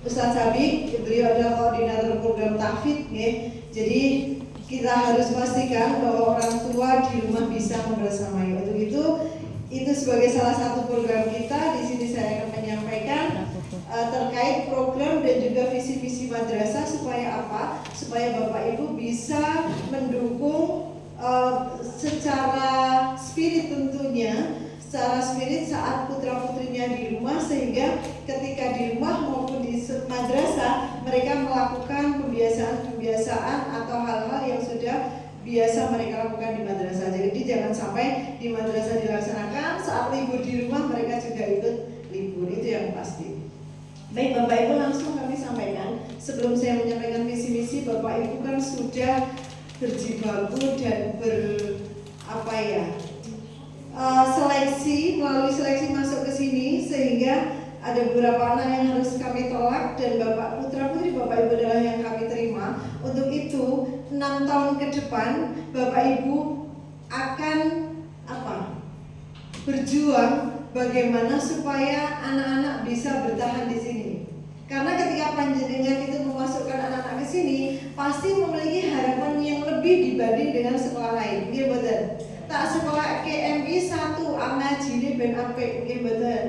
Ustadz Habib, beliau adalah koordinator program tahfidz, jadi kita harus pastikan bahwa orang tua di rumah bisa membersamai. Untuk itu sebagai salah satu program kita. Di sini saya akan menyampaikan terkait program dan juga visi-visi madrasah supaya apa? Supaya Bapak Ibu bisa mendukung secara spirit tentunya, secara spirit saat putra-putrinya di rumah, sehingga ketika di rumah maupun di madrasah mereka melakukan pembiasaan-pembiasaan atau hal-hal yang sudah biasa mereka lakukan di madrasah. Jadi jangan sampai di madrasah dilaksanakan, saat libur di rumah mereka juga ikut libur, itu yang pasti. Baik Bapak Ibu, langsung kami sampaikan. Sebelum saya menyampaikan visi-misi, Bapak Ibu kan sudah berjibaku dan seleksi, melalui seleksi masuk ke sini, sehingga ada beberapa anak yang harus kami tolak dan Bapak putra-putri Bapak Ibu adalah yang kami terima. Untuk itu 6 tahun ke depan Bapak Ibu akan berjuang bagaimana supaya anak-anak bisa bertahan di sini. Karena ketika panjenengan itu memasukkan anak-anak ke sini, pasti memiliki harapan yang lebih dibanding dengan sekolah lain. Nggih mboten? Tak sekolah KMI 1 ngajine ben apik, nggih mboten?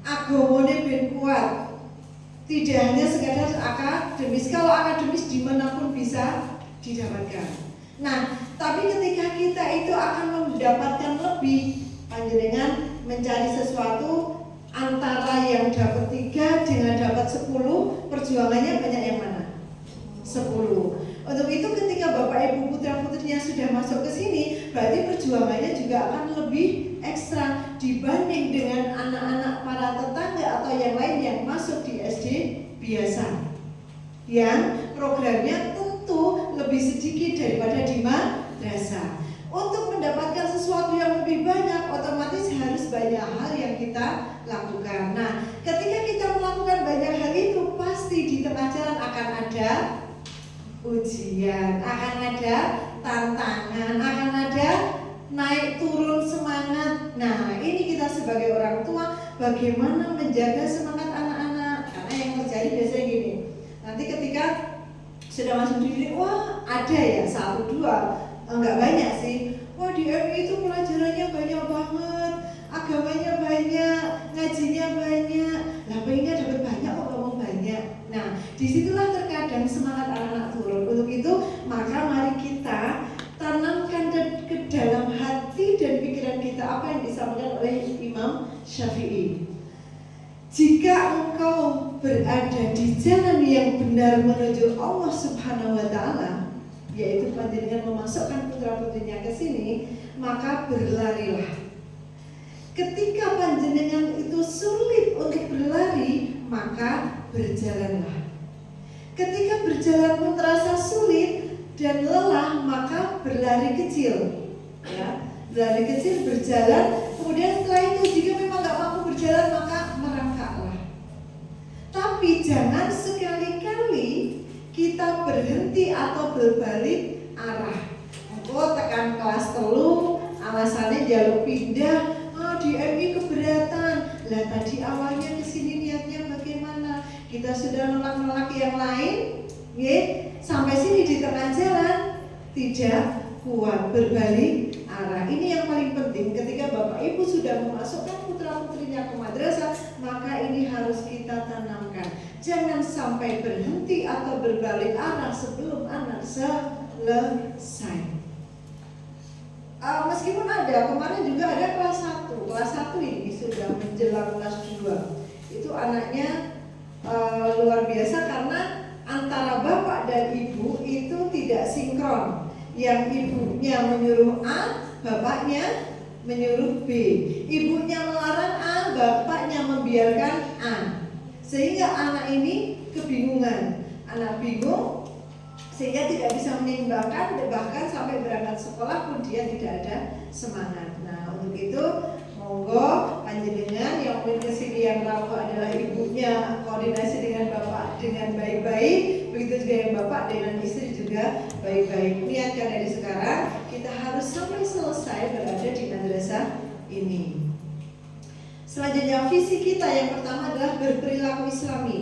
Agamane ben kuat. Tidak hanya sekadar akademis, kalau akademis dimanapun bisa didapatkan. Nah, tapi ketika kita itu akan mendapatkan lebih, panjenengan mencari sesuatu antara yang dapat 3 dengan dapat 10, perjuangannya banyak yang mana? 10. Untuk itu ketika Bapak Ibu putra-putrinya sudah masuk ke sini, berarti perjuangannya juga akan lebih ekstra dibanding dengan anak-anak para tetangga atau yang lain yang masuk di SD biasa, yang programnya tentu lebih sedikit daripada di madrasah. Untuk mendapatkan sesuatu yang lebih banyak, otomatis harus banyak hal yang kita lakukan. Nah, ketika kita melakukan banyak hal itu, pasti di tengah jalan akan ada ujian, akan ada tantangan, akan ada naik turun semangat. Nah, ini kita sebagai orang tua bagaimana menjaga semangat anak-anak. Karena yang terjadi biasanya gini, nanti ketika sudah masuk dididik, wah ada ya 1, 2, enggak banyak sih. Wah di MI itu pelajarannya banyak banget, agamanya banyak, ngajinya banyak. Lah pengennya dapat banyak kok ngomong banyak. Nah, disitulah terkadang semangat anak-anak turun. Untuk itu, maka mari kita tanamkan ke dalam hati dan pikiran kita apa yang disampaikan oleh Imam Syafi'i. Jika engkau berada di jalan yang benar menuju Allah Subhanahu wa Ta'ala, yaitu panjenengan memasukkan putra-putrinya ke sini, maka berlarilah. Ketika panjenengan itu sulit untuk berlari, maka berjalanlah. Ketika berjalan pun terasa sulit dan lelah, maka berlari kecil. Ya, berlari kecil, berjalan. Kemudian setelah itu jika memang nggak mampu berjalan, maka merangkaklah. Tapi jangan sekali-kali kita berhenti atau berbalik arah. Oh tekan kelas 3, alasannya jalur pindah. Di MI keberatan. Lah tadi awalnya kesini niatnya bagaimana? Kita sudah nolak-nolak yang lain, sampai sini di tengah jalan tidak kuat, berbalik arah. Ini yang paling penting ketika Bapak Ibu sudah memasukkan putra-putrinya ke madrasah, maka ini harus kita tanamkan. Jangan sampai berhenti atau berbalik arah sebelum anak selesai. Meskipun kemarin juga ada kelas 1. Kelas 1 ini sudah menjelang kelas 2. Itu anaknya luar biasa karena antara bapak dan ibu itu tidak sinkron. Yang ibunya menyuruh A, bapaknya menyuruh B. Ibunya melarang A, bapaknya membiarkan A. Sehingga anak ini kebingungan. Anak bingung sehingga tidak bisa menyeimbangkan, bahkan sampai berangkat sekolah pun dia tidak ada semangat. Nah, untuk itu monggo panjenengan yang mungkin kesini yang rapuh adalah ibunya, koordinasi dengan bapak dengan baik-baik, begitu juga yang bapak dengan istri juga baik-baik. Niatkan dari sekarang kita harus sampai selesai berada di madrasah ini. Selanjutnya visi kita yang pertama adalah berperilaku Islami.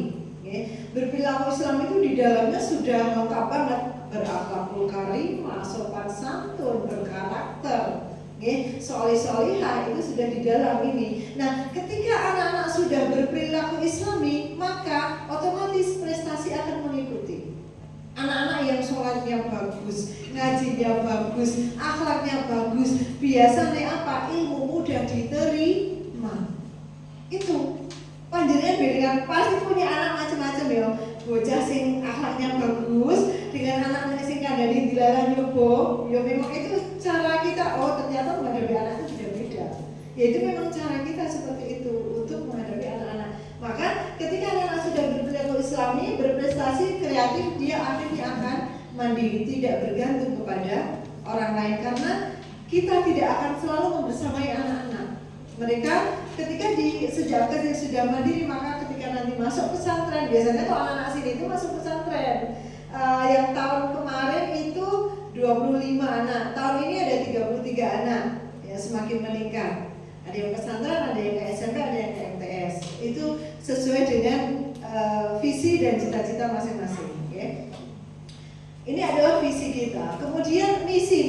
perilaku Islam itu di dalamnya sudah lengkap banget, berakhlakul karimah, sopan santun, berkarakter, solih-solihah, itu sudah di dalam ini. Nah, ketika anak-anak sudah berperilaku Islami, maka otomatis prestasi akan mengikuti. Anak-anak yang sholatnya bagus, ngajinya bagus, akhlaknya bagus, biasanya apa? Ilmu mudah diterima. Itu panjenengan dengan pasti punya anak macam-macam ya. Bocah sing akhlaknya bagus dengan anak-anak sing kandhane dilarang nyoba, ya memang itu cara kita. Oh, ternyata menghadapi anak itu sudah beda. Ya itu memang cara kita seperti itu untuk menghadapi anak-anak. Maka ketika anak-anak sudah berperilaku Islami, berprestasi, kreatif, dia akhirnya akan mandiri, tidak bergantung kepada orang lain, karena kita tidak akan selalu membersamai anak-anak. Mereka ketika sejak kecil sudah mandiri, maka ketika nanti masuk pesantren, biasanya kalau anak-anak sini itu masuk pesantren, yang tahun kemarin itu 25 anak, tahun ini ada 33 anak, ya semakin meningkat. Ada yang pesantren, ada yang ke SMP, ada yang ke MTS. Itu sesuai dengan visi dan cita-cita masing-masing. Ya. Ini adalah visi kita. Kemudian misi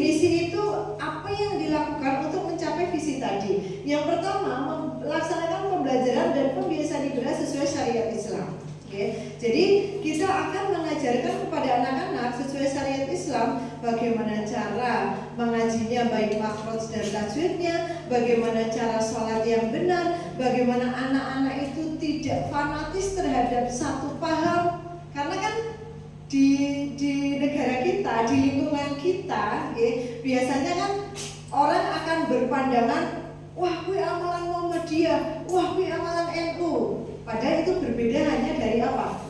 itu apa yang dilakukan untuk mencapai visi tadi? Yang pertama, melaksanakan pembelajaran dan pembiasaan ibadah sesuai syariat Islam. Okay. Jadi kita akan mengajarkan kepada anak-anak sesuai syariat Islam bagaimana cara mengajinya, baik makhraj dan tajwidnya, bagaimana cara sholat yang benar, bagaimana anak-anak itu tidak fanatis terhadap satu paham, karena kan di negara kita, di lingkungan kita, biasanya kan orang akan berpandangan, wah kuwi amalan Muhammadiyah, wah kuwi amalan NU. Padahal itu berbeda hanya dari apa?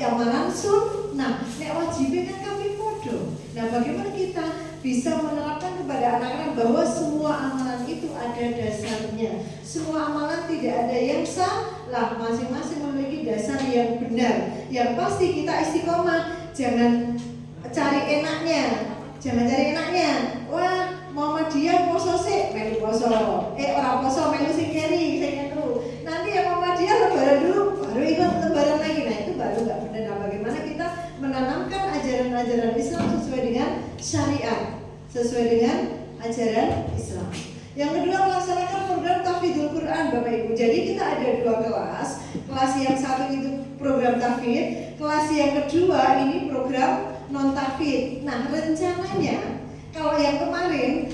Amalan sunnah. Nek wajibnya kan kami podo. Nah, bagaimana kita bisa menerapkan kepada anak-anak bahwa semua amalan itu ada dasarnya. Semua amalan tidak ada yang salah, masing-masing memiliki dasar yang benar. Yang pasti kita istiqomah, jangan cari enaknya. Jangan cari enaknya. Wah, Muhammadiyah poso sih, melu poso. Orang poso melu sing keri, sing NU. Nanti yang Muhammadiyah lebaran dulu, baru ikut lebaran lagi. Nah, itu baru nggak benar. Nah, bagaimana kita menanamkan ajaran-ajaran Islam sesuai dengan syariat, sesuai dengan ajaran Islam. Yang kedua, melaksanakan program tahfidzul Quran, Bapak Ibu. Jadi kita ada dua kelas. Kelas yang satu itu program tahfidz, kelas yang kedua ini program non tahfidz. Nah, rencananya kalau yang kemarin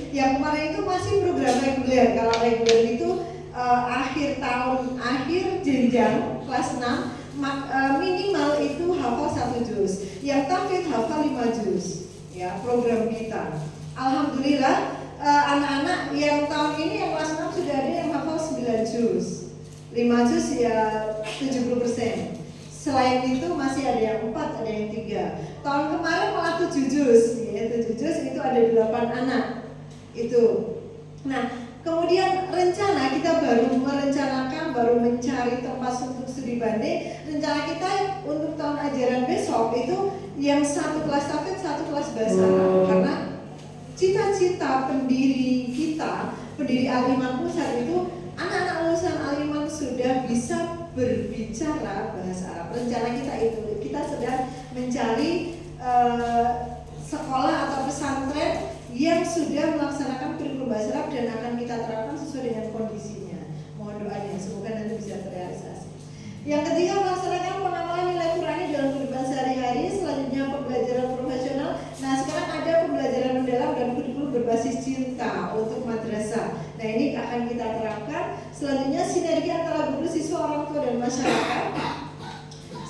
itu masih program reguler. Kalau reguler itu akhir tahun, akhir jenjang kelas 6 minimal itu hafal 1 juz. Yang tahfidz hafal 5 juz. Ya, program kita. Alhamdulillah anak-anak yang tahun ini yang kelas 6 sudah ada yang hafal 9 juz. 5 juz ya 70%. Selain itu masih ada yang 4, ada yang 3. Tahun kemarin malah 7 juz, ya, 7 juz itu ada 8 anak. Itu. Nah, kemudian rencana kita baru mencari tempat untuk studi banding. Rencana kita untuk tahun ajaran besok itu yang satu kelas tahfidz, satu kelas bahasa Arab. Karena cita-cita pendiri kita, pendiri Al-Iman Pusat itu anak-anak lulusan Al-Iman sudah bisa berbicara bahasa Arab. Rencana kita itu, kita sedang mencari sekolah atau pesantren yang sudah melaksanakan kurikulum bahasa Arab dan akan kita terapkan sesuai dengan kondisinya. Mohon doanya, semoga nanti bisa terrealisasi. Yang ketiga, melaksanakan pengamalan nilai Qurani dalam kehidupan sehari-hari. Selanjutnya pembelajaran profesional. Nah, sekarang ada pembelajaran mendalam dan kurikulum berbasis cinta untuk madrasah. Nah, ini akan kita terapkan. Selanjutnya sinergi antara guru, siswa, orang tua dan masyarakat.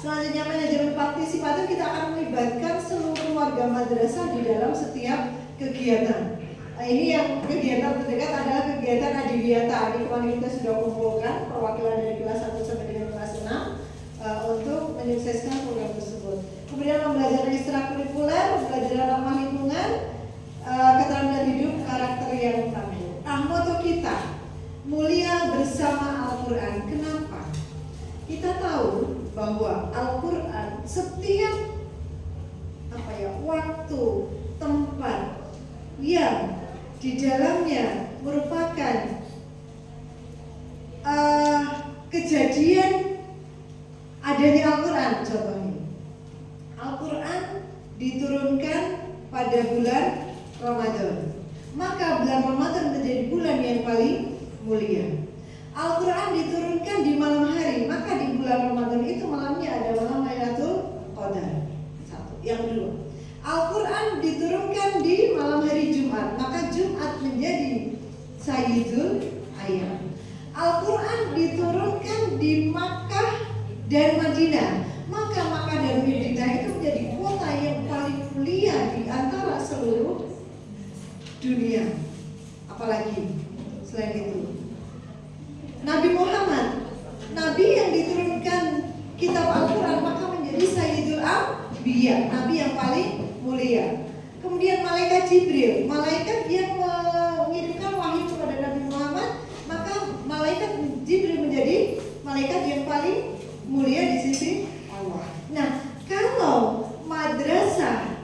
Selanjutnya manajemen partisipatif, kita akan melibatkan seluruh warga madrasah di dalam setiap kegiatan. Nah, ini yang kegiatan terdekat adalah kegiatan Adiwiyata. Ini kemarin kita sudah kumpulkan perwakilan dari kelas 1 sampai dengan kelas 6 untuk menyukseskan program tersebut. Kemudian pembelajaran ekstrakurikuler, pembelajaran ramah lingkungan, keterampilan hidup, karakter yang tangguh. Nah, moto kita mulia bersama Al-Quran. Kenapa? Kita tahu bahwa Al-Quran setiap waktu, tempat yang di dalamnya merupakan kejadian adanya Al-Quran. Contohnya diturunkan pada bulan Ramadan. Maka bulan Ramadan menjadi bulan yang paling mulia. Al-Quran diturunkan di malam hari, maka di bulan Ramadan itu malamnya ada malam Lailatul Qadar. Satu. Yang kedua, Al-Quran diturunkan di malam hari Jumat, maka Jumat menjadi Sayyidul Ayyam. Al-Quran diturunkan di Makkah dan Madinah, maka Makkah dan Madinah itu menjadi kota yang paling mulia di antara seluruh dunia. Apalagi selain itu, Nabi Muhammad, Nabi yang diturunkan kitab Al-Quran, maka menjadi Sayyidul Anbiya, Nabi yang paling mulia. Kemudian malaikat Jibril, malaikat yang mengirimkan wahyu kepada Nabi Muhammad, maka malaikat Jibril menjadi malaikat yang paling mulia di sisi Allah. Nah, kalau madrasah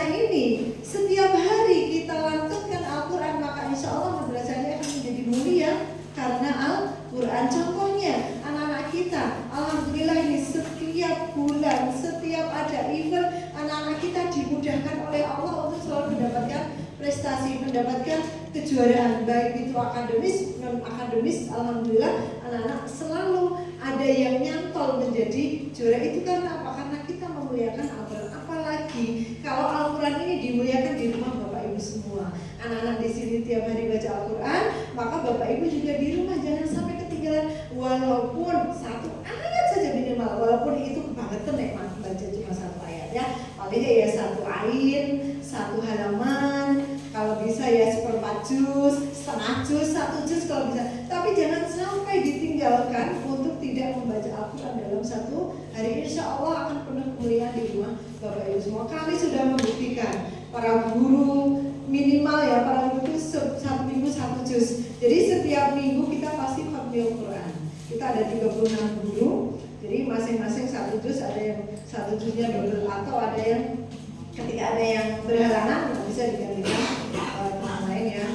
ini setiap hari kita lantunkan Al-Quran, maka insya Allah madrasahnya akan menjadi mulia karena Al-Quran. Contohnya anak-anak kita, alhamdulillah ini setiap bulan, setiap ada event, anak-anak kita dimudahkan oleh Allah untuk selalu mendapatkan prestasi, mendapatkan kejuaraan, baik itu akademis, non akademis. Alhamdulillah anak-anak selalu ada yang nyantol menjadi juara. Itu karena apa? Karena kita memuliakan Al-Quran. Apalagi kalau Al-Quran ini dimuliakan di rumah Bapak Ibu semua. Anak-anak di sini tiap hari baca Al-Quran, maka Bapak Ibu juga di rumah jangan sampai ketinggalan walaupun satu ayat saja minimal. Walaupun itu kebangetan nek baca cuma satu ayat ya. Paling ya satu ain, satu halaman. Kalau bisa ya seperempat juz, setengah juz, satu juz kalau bisa. Tapi jangan sampai ditinggalkan untuk tidak membaca Al-Quran dalam satu hari. Insya Allah akan penuh kemuliaan di rumah Bapak Ibu semua. Kami sudah membuktikan, para guru minimal ya, para guru itu satu minggu satu juz. Jadi setiap minggu kita pasti khatamul Quran. Kita ada 36 guru. Jadi masing-masing satu juz, ada yang satu juznya double atau ada yang ketika ada yang berhalangan bisa digantikan teman lain yang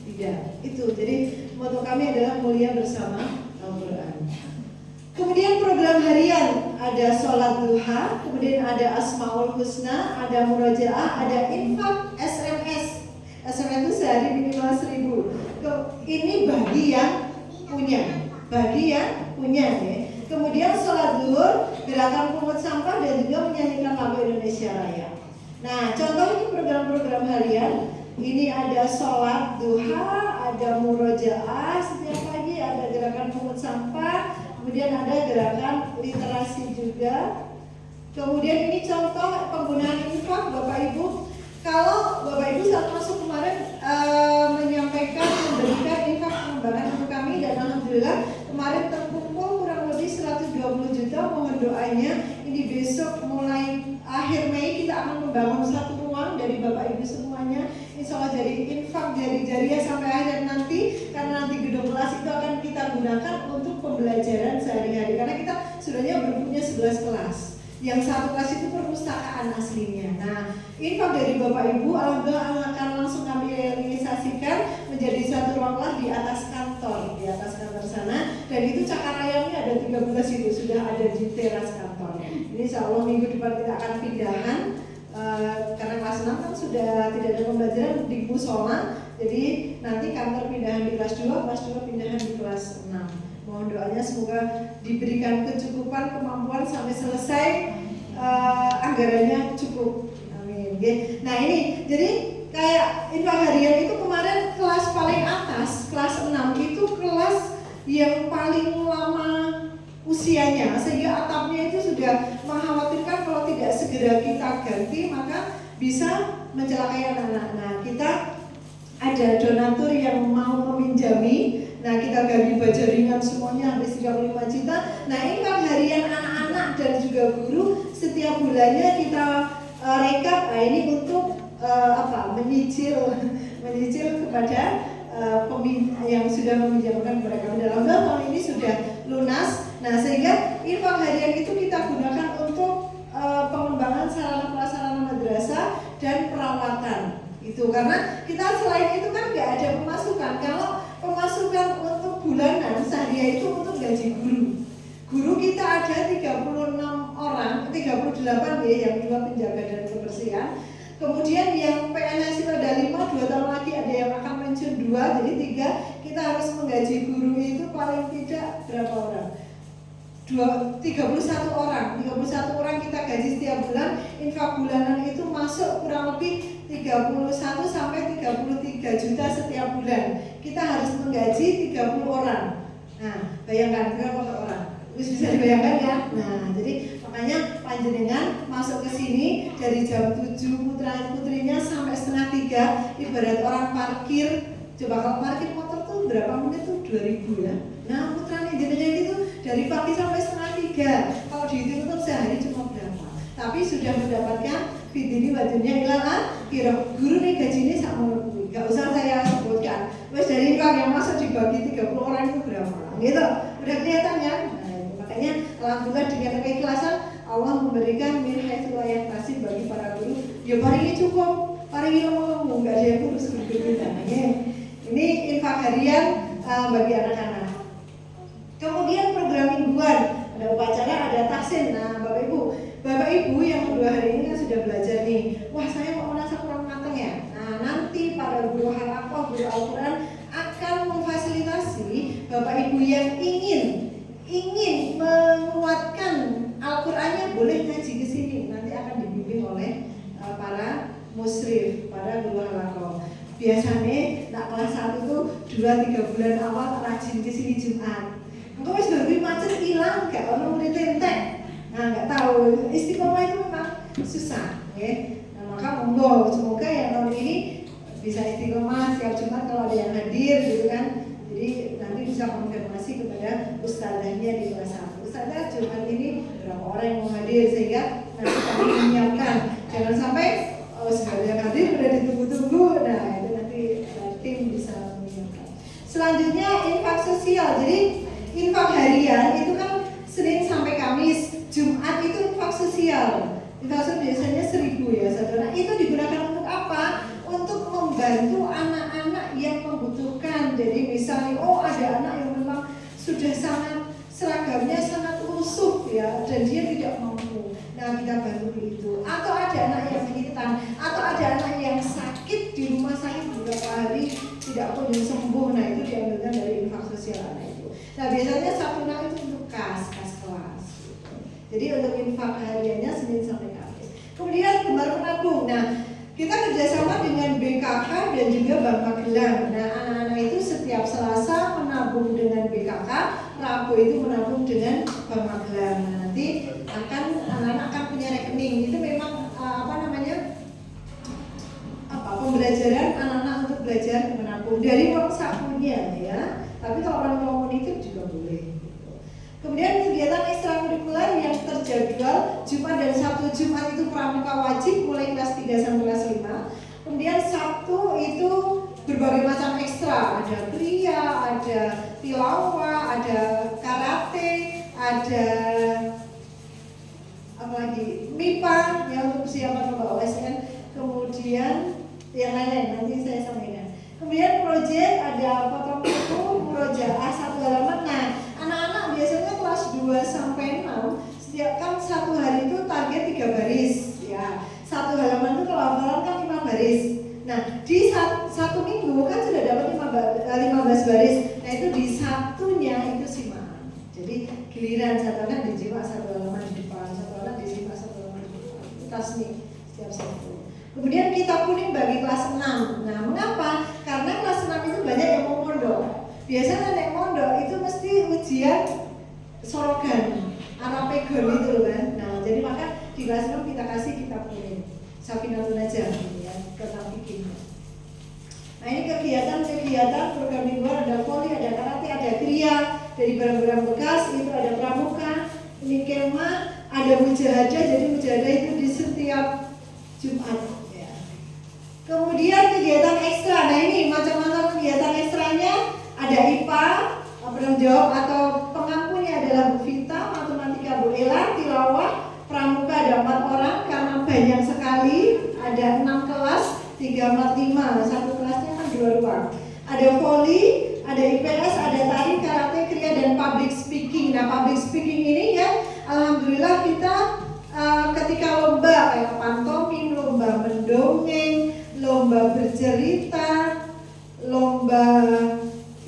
tidak. Itu jadi moto kami adalah mulia bersama Al-Quran. Kemudian program harian ada sholat duha, kemudian ada asmaul husna, ada murajaah, ada infak, SMS. SMS itu sehari minimal 1.000. Ini bagi yang punya ya. Kemudian sholat zuhur, gerakan pungut sampah, dan juga menyanyikan lagu Indonesia Raya. Nah, contoh ini program-program harian. Ini ada sholat duha, ada murojaah setiap pagi, ada gerakan pungut sampah, kemudian ada gerakan literasi juga. Kemudian ini contoh penggunaan infak Bapak Ibu. Kalau Bapak Ibu saat masuk kemarin menyampaikan memberikan infak pengembangan untuk kami, dan alhamdulillah kemarin terkumpul kurang lebih 120 juta. Mohon doanya, ini besok mulai akhir Mei kita akan membangun satu ruang dari Bapak Ibu semuanya. Insya Allah jadi infak, jadi jariah sampai akhir nanti. Karena nanti gedung kelas itu akan kita gunakan untuk pembelajaran sehari-hari. Karena kita sebenarnya berpunya 11 kelas. Yang satu kelas itu perpustakaan aslinya. Nah, infak dari Bapak Ibu alhamdulillah akan langsung kami realisasikan menjadi satu ruang kelas di atas kantor sana. Dan itu cakar ayamnya ada 13 itu sudah ada di teras kantor. Ini insya Allah minggu depan kita akan pindahan. Karena kelas 6 kan sudah tidak ada pembelajaran di musola, jadi nanti kantor pindahan di kelas 2, kelas 2 pindahan di kelas 6. Mohon doanya semoga diberikan kecukupan kemampuan sampai selesai, anggarannya cukup. Amin. Nah ini jadi kayak infak harian itu kemarin kelas paling atas, kelas 6 itu kelas yang paling lama usianya, sehingga atapnya itu sudah mengkhawatirkan kalau tidak segera kita ganti maka bisa mencelakai anak-anak. Nah, kita ada donatur yang mau meminjami. Nah, kita ganti baju ringan semuanya habis 35 juta. Nah, ini kan harian anak-anak dan juga guru setiap bulannya kita rekap. Nah, ini untuk menyicil kepada yang sudah meminjamkan kepada kami. Dalam tahun ini sudah lunas. Nah, sehingga infak harian itu kita gunakan untuk pengembangan sarana prasarana madrasah dan perawatan. Itu karena kita selain itu kan nggak ada pemasukan. Kalau pemasukan untuk bulanan sehari itu untuk gaji guru. Guru kita ada 36 orang, 38 8 ya, yang 2 penjaga dan kebersihan. Kemudian yang PNS itu ada 5, 2 tahun lagi ada yang akan pensiun 2, jadi 3. Kita harus menggaji guru itu paling tidak berapa orang? 31 orang. 31 orang kita gaji setiap bulan. Infak bulanan itu masuk kurang lebih 31 sampai 33 juta setiap bulan. Kita harus menggaji 30 orang. Nah, bayangkan berapa orang? Bisa dibayangkan ya? Nah, jadi makanya panjenengan masuk ke sini dari jam 7 putra-putrinya sampai setengah 3, ibarat orang parkir. Coba kalau parkir motor tuh berapa menit tuh? 2000 ya. Nah, putranya jenengan itu dari pagi sampai setengah 3. Kalau dihitung untuk sehari cuma berapa? Tapi sudah mendapatkan fidini wajibnya ilalah kira guru nih gajinya sama lebih. Gak usah saya sebutkan. Terus dari infak yang masuk dibagi 30 orang itu berapa? Gitu. Udah kelihatan ya? Nah, makanya alhamdulillah dengan keikhlasan Allah memberikan minhaj yang kasih bagi para guru. Ya paling cukup, paling ngomong nggak ada yang kurus guru kita. Ini infak harian bagi anak-anak. Kemudian program mingguan, ada upacara, ada tahsin. Nah, Bapak Ibu yang 2 hari ini kan sudah belajar nih. Wah, saya mau merasa kurang matang ya. Nah, nanti para guru halaqah, guru Al-Quran akan memfasilitasi Bapak Ibu yang ingin menguatkan Al-Qurannya boleh ngaji ke sini. Nanti akan dibimbing oleh para musyrif, para guru halaqah. Biasanya nak kelas 1 itu 2-3 bulan awal rajin ke sini Jumat. Engko wis baru macet hilang gak ono murid entek. Nah, nggak tahu istiqomah itu memang susah, ya. Nah, maka monggo semoga yang tahun ini bisa istiqomah setiap Jumat kalau ada yang hadir, gitu kan. Jadi nanti bisa konfirmasi kepada ustadzahnya di kelas 1. Ustadzah Jumat ini berapa orang yang mau hadir sehingga nanti kami menyiapkan. Jangan sampai segala yang hadir udah ditunggu-tunggu. Nah, itu nanti tim bisa menyiapkan. Selanjutnya infak sosial. Jadi infak harian itu kan Senin sampai Kamis. Jumat itu infak sosial. Infak sosial biasanya 1.000 ya saudara. Itu digunakan untuk apa? Untuk membantu anak-anak yang membutuhkan. Jadi misalnya ada anak yang memang sudah sangat seragamnya sangat lusuh ya dan dia tidak mampu. Nah, kita bantu itu. Atau ada anak yang militan, atau ada anak yang sakit di rumah sakit beberapa hari tidak kunjung sembuh. Nah, itu diambilkan dari infak sosial anak itu. Nah, biasanya satu anak itu untuk kas kelas. Jadi untuk infak hariannya Senin sampai Kamis. Kemudian gemar menabung. Nah, kita kerjasama dengan BKK dan juga Bank Magelang. Nah, anak-anak itu setiap Selasa menabung dengan BKK, Rabu itu menabung dengan Bank Magelang. Nah, nanti anak-anak akan punya rekening. Itu memang pembelajaran anak-anak untuk belajar menabung dari uang sakunya ya. Tapi kalau orang komunitif juga boleh. Kemudian kegiatan ekstrakurikuler yang terjadwal Jumat dan Sabtu. Jumat itu pramuka wajib mulai kelas 3 sampai kelas 5. Kemudian Sabtu itu berbagai macam ekstra, ada kriya, ada tilawah, ada karate, ada apalagi MIPA yang untuk persiapan lomba OSN. Kemudian yang lain-lain nanti saya sampaikan. Kemudian proyek ada foto-foto, murojaah 1 halaman. Nah, anak-anak biasanya kelas 2 sampai 6 setiap kan 1 hari itu target 3 baris ya. 1 halaman itu kalau hafalan kan 5 baris. Nah, di satu minggu kan sudah dapat 15 baris. Nah, itu di Sabtunya itu simaan. Jadi giliran satu anak dijimak 1 halaman di depan, 1 anak dijimak 1 halaman di depan. Tasnik setiap Sabtu. Kemudian kitab kuning bagi kelas 6. Nah, mengapa? Karena kelas 6 itu banyak yang mau mondok. Biasanya naik mondok itu mesti ujian sorogan, arapegon itu kan. Nah, jadi maka di kelas 6 kita kasih kitab kuning. Safinatun aja ya, tentang fikihnya. Nah, ini kegiatan program mingguan, ada voli, ada karate, ada kriya, dari barang-barang bekas, itu ada pramuka, ini kemah, ada mujahadah, jadi mujahadah itu di setiap Jumat. Kemudian kegiatan ekstra, nah ini macam-macam kegiatan ekstranya, ada IPA, penanggung jawab atau pengampunya adalah Bu Vita, matematika Bu Ella, tilawah, pramuka ada 4 orang karena banyak sekali, ada 6 kelas, 3, 4, 5, satu kelasnya kan 2 ruang. Ada voli, ada IPS, ada tari, karate, kriya, dan public speaking. Nah, public speaking ini ya, alhamdulillah kita ketika cerita, lomba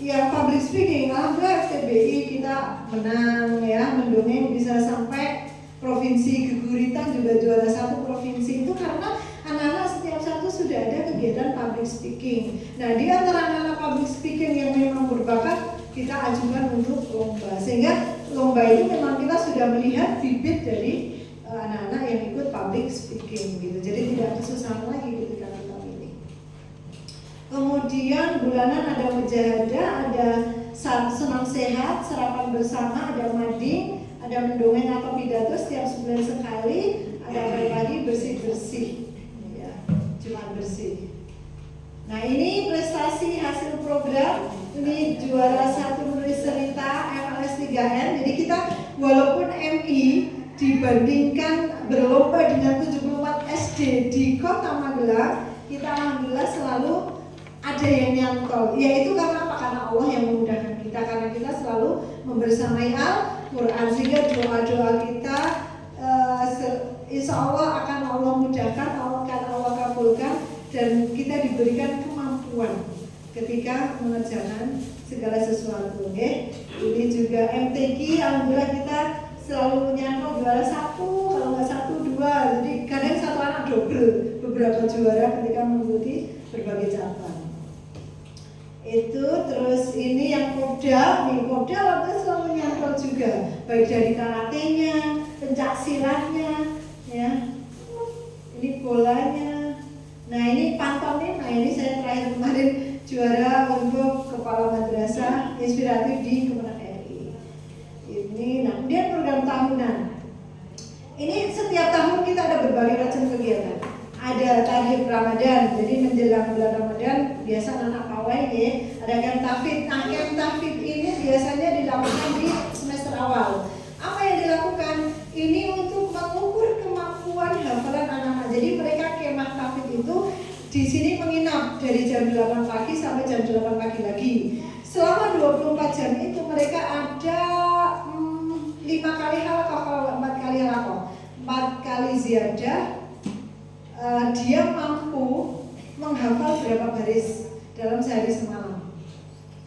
ya public speaking. Alhamdulillah FTBI kita menang ya, mendongeng bisa sampai provinsi Geguritan juga juara 1 provinsi. Itu karena anak-anak setiap satu sudah ada kegiatan public speaking. Nah, di antara anak-anak public speaking yang memang berbakat, kita ajukan untuk lomba. Sehingga lomba itu memang kita sudah melihat bibit dari anak-anak yang ikut public speaking gitu. Jadi tidak kesusahan lagi ketika kita pilih. Kemudian bulanan ada mujahadah, ada senam sehat, sarapan bersama, ada mading, ada mendongeng atau pidato setiap sebulan sekali, ada pagi bersih-bersih, ya, Jumat bersih. Nah, ini prestasi hasil program, ini juara 1 menulis cerita MLS 3N. Jadi kita walaupun MI dibandingkan berlomba dengan 74 SD di Kota Magelang, kita alhamdulillah selalu ada yang nyantol. Yaitu karena apa? Karena Allah yang memudahkan kita, karena kita selalu membersamai Al-Quran, sehingga doa-doa kita insya Allah akan Allah mudahkan, akan Allah kabulkan, dan kita diberikan kemampuan ketika mengerjakan segala sesuatu. Okay? Ini juga MTQ, alhamdulillah kita selalu nyantol juara 1, kalau nggak 1, 2. Jadi kadang satu anak double beberapa juara ketika mengikuti berbagai cabang. Itu terus ini yang Popda, nih Popda waktu selalu nyantol juga, baik dari karatenya, pencak silatnya, ya. Ini bolanya. Nah, ini pantomim. Nah, ini saya terakhir kemarin juara untuk kepala madrasah inspiratif di Kemenang RI. Ini, nah kemudian program tahunan. Ini setiap tahun kita ada berbagai macam kegiatan. Ada tarif Ramadan, jadi menjelang bulan Ramadan biasa anak pawai ya, ada camp tahfidz. Nah, camp tahfidz ini biasanya dilakukan di semester awal. Apa yang dilakukan? Ini untuk mengukur kemampuan hafalan anak-anak. Jadi mereka kemah tahfidz itu di sini menginap dari jam 8 pagi sampai jam 8 pagi lagi. Selama 24 jam itu mereka ada 5 kali halaqah, kalau 4 kali halaqah, 4 kali ziyadah. Dia mampu menghafal berapa baris dalam sehari semalam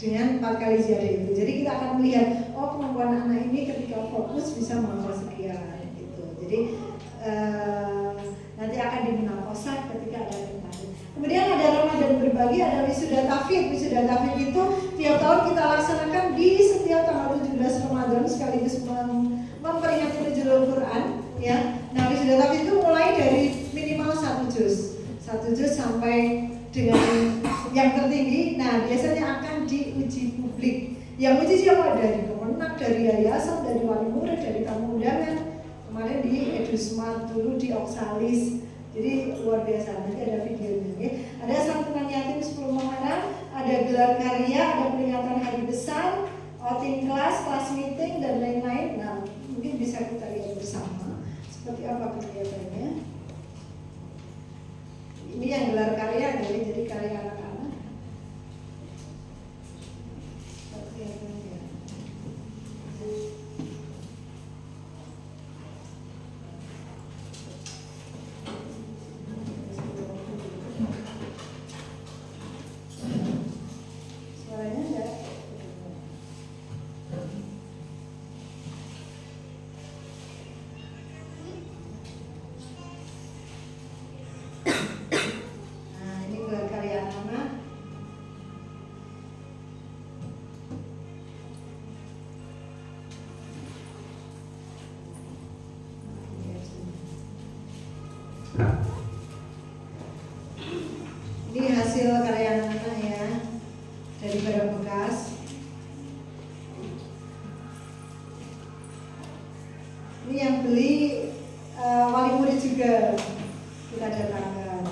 dengan 4 kali ziyadah itu. Jadi kita akan melihat, oh kemampuan anak ini ketika fokus bisa menghafal sekian gitu. Jadi nanti akan dimunafasah ketika ada tempat. Kemudian ada Ramadan berbagi, ada wisuda tahfidz. Wisuda tahfidz itu tiap tahun kita laksanakan di setiap tanggal 17 Ramadan sekaligus memperingati Nuzulul Quran, ya. Nah, wisuda tahfidz itu mulai dari minimal 1 juz sampai dengan yang tertinggi. Nah, biasanya akan diuji publik. Yang uji siapa? Dari Kemenang, dari yayasan, dari wali murid, dari tamu undangan. Kemarin di Edusmart, dulu di Oksalis. Jadi luar biasa, nanti ada videonya ya. Ada santunan yatim 10 Muharram, ada gelar karya, ada peringatan hari besar, outing kelas meeting, dan lain-lain. Nah, mungkin bisa kita lihat bersama seperti apa kegiatannya. Ini yang gelar karya, jadi karya anak-anak. Ini hasil karya anak-anak ya, dari barang bekas. Ini yang beli wali murid juga kita datangkan.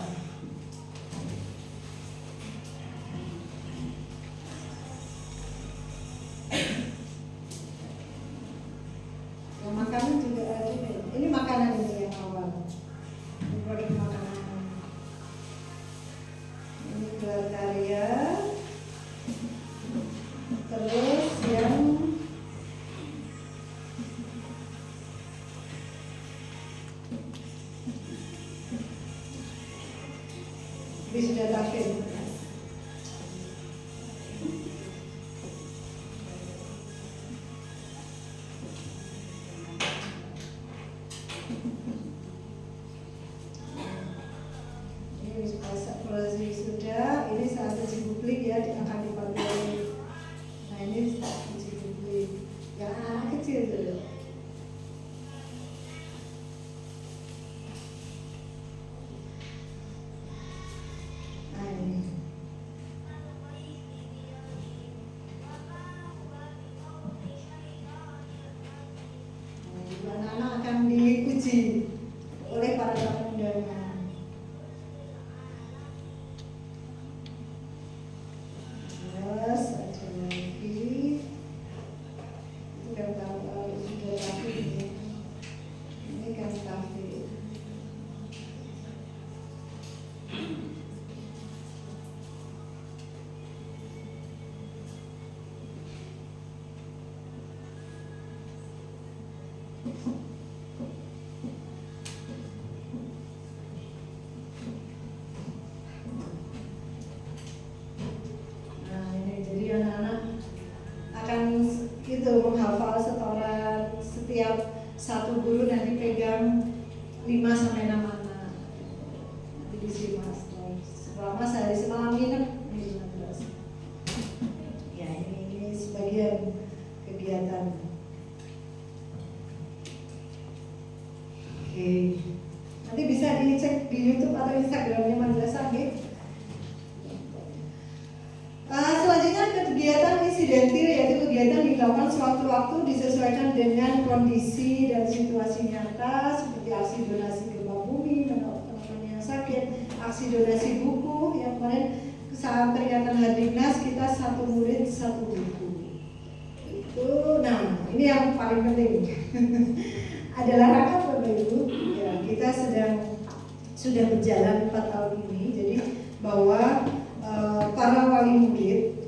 Yang makanan juga ada. Ini makanan ini yang awal. Ini produk makanan. Ini gelar karya. Terus yang wisuda tahfidz. evaluasi sudah. Ini saat uji publik ya, akan dipandu. Nah ini uji publik yang anak kecil dulu. Nah ini. Anak-anak akan diuji oleh para tamu undangan. Terus ada lagi, itu kan sudah kafe ini kan kafe. Nah ini jadi anak-anak akan itu menghafal setoran setiap satu guru nanti pegang 5-6 anak nanti disimas selama sehari semalam nginep di madrasah. Ya ini sebagian kegiatan. Oke. Nanti bisa dicek di YouTube atau Instagramnya madrasah, gitu. Selanjutnya kegiatan insidentil, yaitu kegiatan dilakukan sewaktu-waktu disesuaikan dengan kondisi dan situasi nyata, seperti aksi donasi gempa bumi, teman-teman yang sakit, aksi donasi buku yang kemarin saat peringatan Hardiknas kita 1 murid 1 buku. Itu, nah ini yang paling penting. Adalah rangka Bapak Ibu, ya, kita sudah berjalan 4 tahun ini, jadi bahwa para wali murid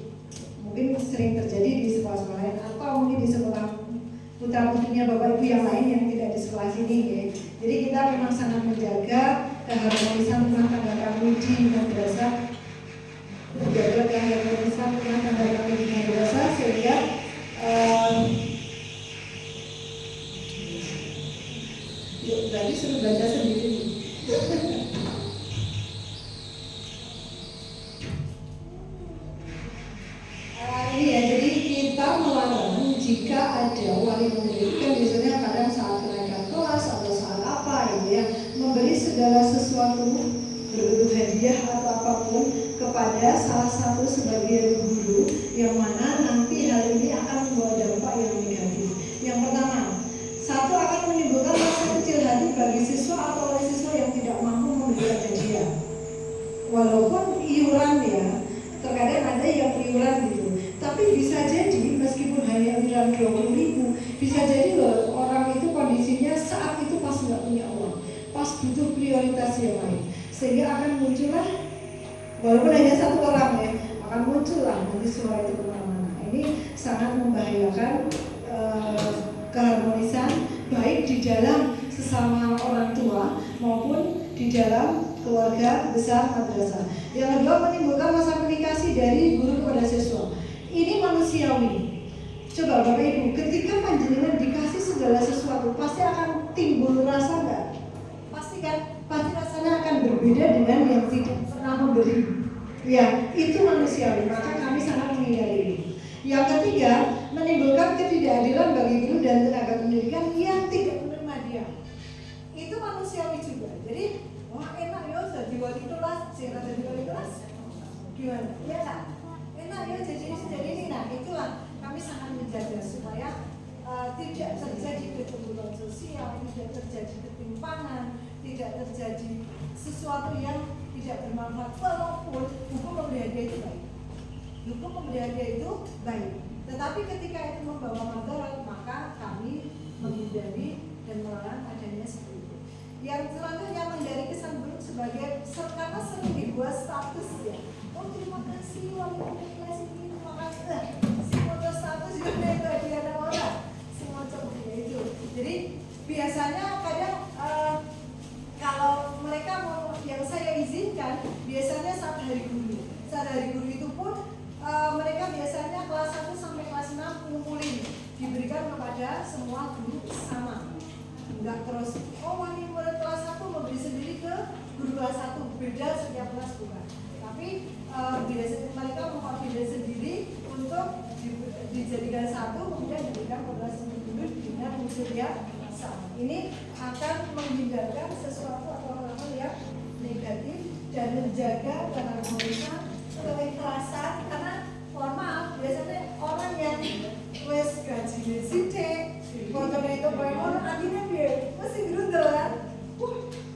mungkin sering terjadi di sekolah-sekolah lain atau mungkin di sekolah putra putrinya Bapak Ibu yang lain yang tidak di sekolah sini, ya. Jadi kita memang sangat menjaga keharmonisan rumah tangga kami di madrasah, menjaga keharmonisan rumah tangga kami di madrasah sehingga yuk, berarti suruh baca sendiri. Ini ya, jadi kita melarang jika ada wali murid, kan biasanya kadang saat kenaikan kelas atau saat apa gitu ya, memberi segala sesuatu berbentuk hadiah atau apapun kepada salah satu sebagian guru yang mana nanti hal ini akan membawa dampak yang negatif. Yang pertama, satu akan menimbulkan rasa kecil hati bagi siswa atau oleh siswa yang tidak mampu memberikan hadiah. Walaupun iuran ya, terkadang ada yang iuran gitu. Tapi bisa jadi meskipun hanya iuran 20.000, bisa jadi loh orang itu kondisinya saat itu pas nggak punya uang, pas butuh prioritas yang lain, sehingga akan muncullah, walaupun hanya 1 orang ya, akan muncullah nanti suara itu kemana-mana. Ini sangat membahayakan keharmonisan baik di dalam sesama orang tua maupun di dalam keluarga besar madrasah. Yang kedua, menimbulkan masa komunikasi dari guru kepada siswa. Ini manusiawi. Coba Bapak Ibu, ketika panjenengan dikasih segala sesuatu, pasti akan timbul rasa enggak? Pasti kan? Pasti rasanya akan berbeda dengan yang tidak pernah memberi. Ya, itu manusiawi. Maka kami sangat menghindari ini. Yang ketiga, menimbulkan ketidakadilan bagi guru dan tenaga pendidikan yang tidak menerima dia. Itu manusiawi juga. Jadi, wah enak ya jadi wali kelas, saya jadi wali kelas. Gimana? Ya kan? Enak ya jadi ini. Nah, itulah kami sangat menjaga supaya tidak terjadi keterbelahan sosial, tidak terjadi ketimpangan, tidak terjadi sesuatu yang tidak bermanfaat. Walaupun hukum memberi hadiah itu baik. Hukum memberi hadiah itu baik. Tetapi ketika itu membawa madarat, maka kami menghindari dan melarang adanya seperti itu. Yang selanjutnya menghindari kesan buruk sebagai karena sering dibuat status ya. Oh terima kasih wali murid kelas ini, terima kasih. Si foto status juga itu hadiah orang, semacam itu. Jadi biasanya kadang kalau mereka mau yang saya izinkan, biasanya saat hari guru. Saat hari guru itu pun mereka biasanya kelas 1 sampai kelas 6 ngumpulin, diberikan kepada semua guru sama. Enggak terus, oh wali murid kelas 1 memberi sendiri ke guru kelas 1, beda setiap kelas bukan. Tapi mereka mengkoordinasi sendiri untuk dijadikan satu, kemudian diberikan moderasi dulu dengan unsur yang sama. Ini akan menghindarkan sesuatu atau hal-hal yang negatif dan menjaga keharmonisan keikhlasan. Karena mohon maaf, biasanya orang yang wes gajinya sidik, fotonya itu bayar akhirnya dia mesti gerundel kan.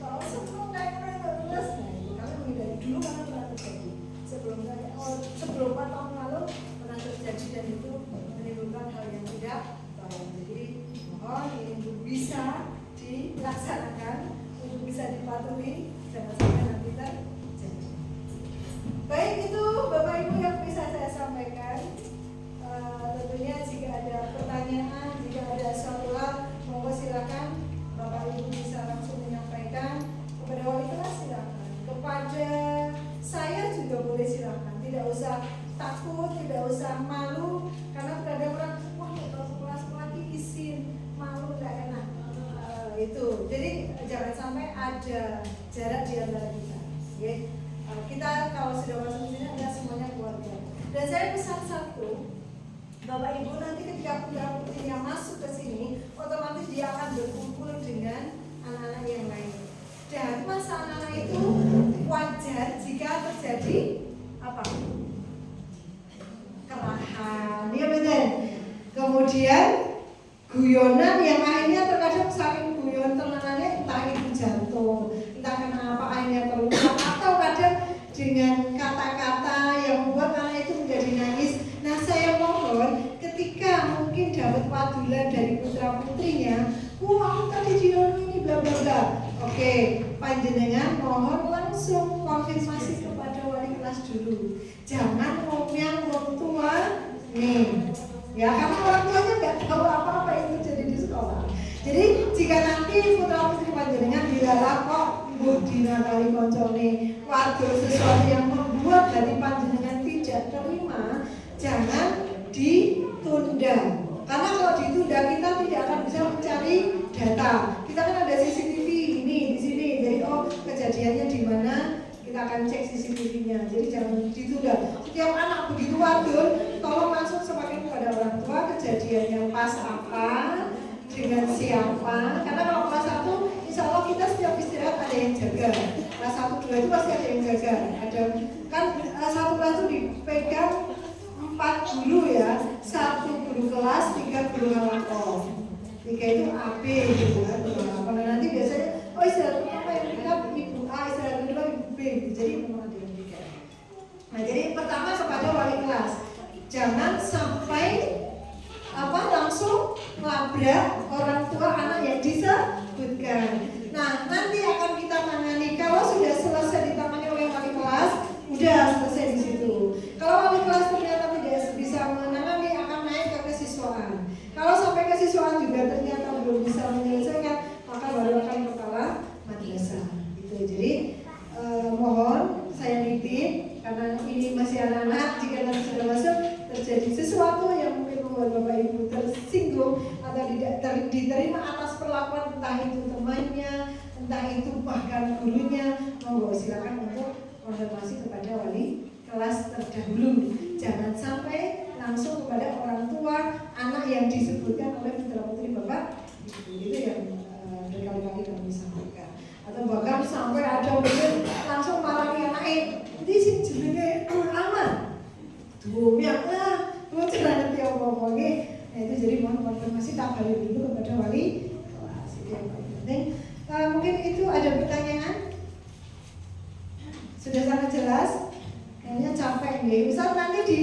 Kalau sebelum naik lulus, nah itu kami menghindari dulu karena pernah terjadi. Sebelum 4 tahun lalu pernah terjadi dan itu menimbulkan hal yang tidak baik. Jadi mohon ini untuk bisa dilaksanakan, untuk bisa dipatuhi, jangan sampai nanti terjadi. Baik, itu Bapak Ibu yang bisa saya sampaikan. Tentunya jika ada pertanyaan, jika ada suatu hal, monggo silakan Bapak Ibu bisa langsung menyampaikan kepada wali kelas, silakan. Kepada saya juga boleh silakan. Tidak usah takut, tidak usah malu, karena terhadap orang wah kalau kelas lagi izin malu tidak enak. Itu. Jadi jangan sampai ada jarak di antara kita. Okay? Kita kalau sudah masuk di sini adalah semuanya keluarga. Dan saya pesan satu, Bapak Ibu nanti ketika putra-putrinya masuk ke sini, otomatis dia akan berkumpul dengan anak-anak yang lain. Dan masa anak-anak itu wajar jika terjadi apa? Kerahan, ya benar. Kemudian guyonan yang akhirnya terkadang saking guyon tenangannya entah itu jantung, entah kenapa akhirnya terluka, atau kadang dengan kata-kata yang membuat anak itu menjadi nangis. Nah saya mohon ketika mungkin dapat padulan dari putra putrinya, wah tadi Jino ini bla bla bla. Oke, panjenengan mohon langsung konfirmasi kepada wali kelas dulu. Jangan ngomong orang tua nih. Ya karena orang tuanya nggak tahu apa-apa yang terjadi di sekolah. Jadi jika nanti putra putri panjenengan dilalah kok budina kali koncone waduh sesuatu yang membuat dari panjenengan tidak terima, jangan ditunda. Karena kalau ditunda kita tidak akan bisa mencari data. Kita kan ada CCTV ini di sini. Jadi kejadiannya di mana kita akan cek CCTV-nya. Jadi jangan ditunda. Setiap anak begitu waduh, tolong langsung sampaikan kepada orang tua kejadiannya pas apa, dengan siapa. Karena kalau kelas 1 insya Allah kita setiap istirahat ada yang jaga. Kelas 1, 2 itu pasti ada yang jaga. Ada kan satu kelas itu dipegang 4 guru ya, 1 guru kelas, 3 guru halakoh. 3 itu AB gitu kan, guru halakoh. Nah nanti biasanya istirahat pertama yang pegang ibu A, istirahat kedua ibu B. Jadi memang ada yang tiga. Nah jadi pertama kepada wali kelas, jangan sampai langsung melabrak orang tua anak yang disebutkan. Nah nanti akan kita tangani. Kalau sudah selesai ditangani oleh wali kelas, udah selesai di situ. Kalau wali kelas ternyata tidak bisa menangani, akan naik ke kesiswaan. Kalau sampai kesiswaan juga ternyata belum bisa menyelesaikan, maka baru akan kepala madrasah. Gitu. Jadi mohon saya nitip karena ini masih anak-anak. Jika nanti sudah masuk terjadi sesuatu yang mungkin membuat Bapak Ibu tersinggung atau tidak diterima atas perlakuan entah itu temannya, entah itu bahkan gurunya, monggo silakan untuk konfirmasi kepada wali kelas terdahulu. Jangan sampai langsung kepada orang tua anak yang disebutkan oleh putra putri Bapak Ibu. Itu yang berkali-kali kami sampaikan. Atau bahkan sampai ada mungkin langsung marahi anaknya, ini sih jenenge aman. Dumiak lah, bocah nanti omong-omongnya. Nah itu jadi mohon konfirmasi tak balik dulu kepada wali kelas. Itu yang paling penting. Mungkin itu ada pertanyaan? Sudah sangat jelas? Kayaknya capek nih. Ustaz nanti di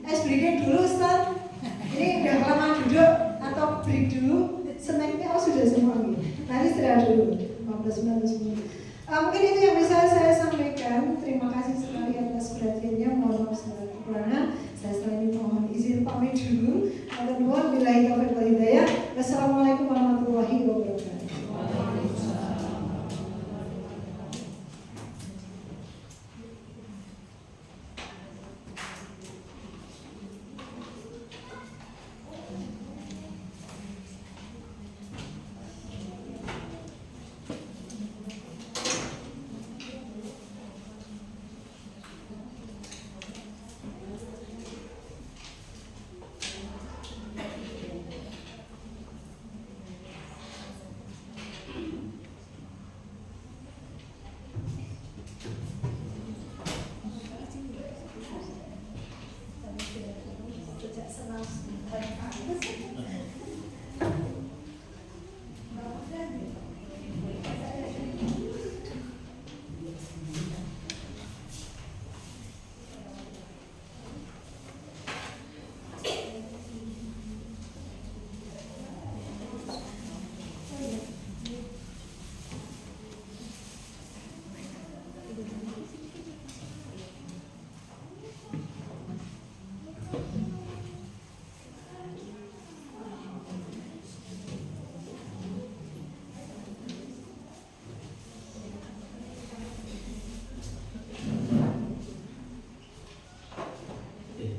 SBG dulu Ustaz. Ini udah lama duduk atau break dulu. Snacknya sudah semua nih. Nanti istirahat dulu 15-19 menit. Mungkin itu yang bisa saya sampaikan. Terima kasih sekali atas perhatiannya. Mohon maaf segala kekurangan. Saya setelah ini mohon izin pamit dulu. Wabillahi taufiq wal hidayah. Wassalamualaikum warahmatullahi wabarakatuh.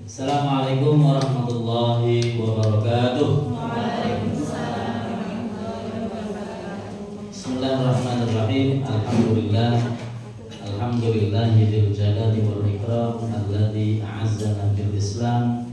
Assalamualaikum warahmatullahi wabarakatuh. Bismillahirrahmanirrahim. Alhamdulillahil jalali wal ikram alladzi a'azzana bil Islam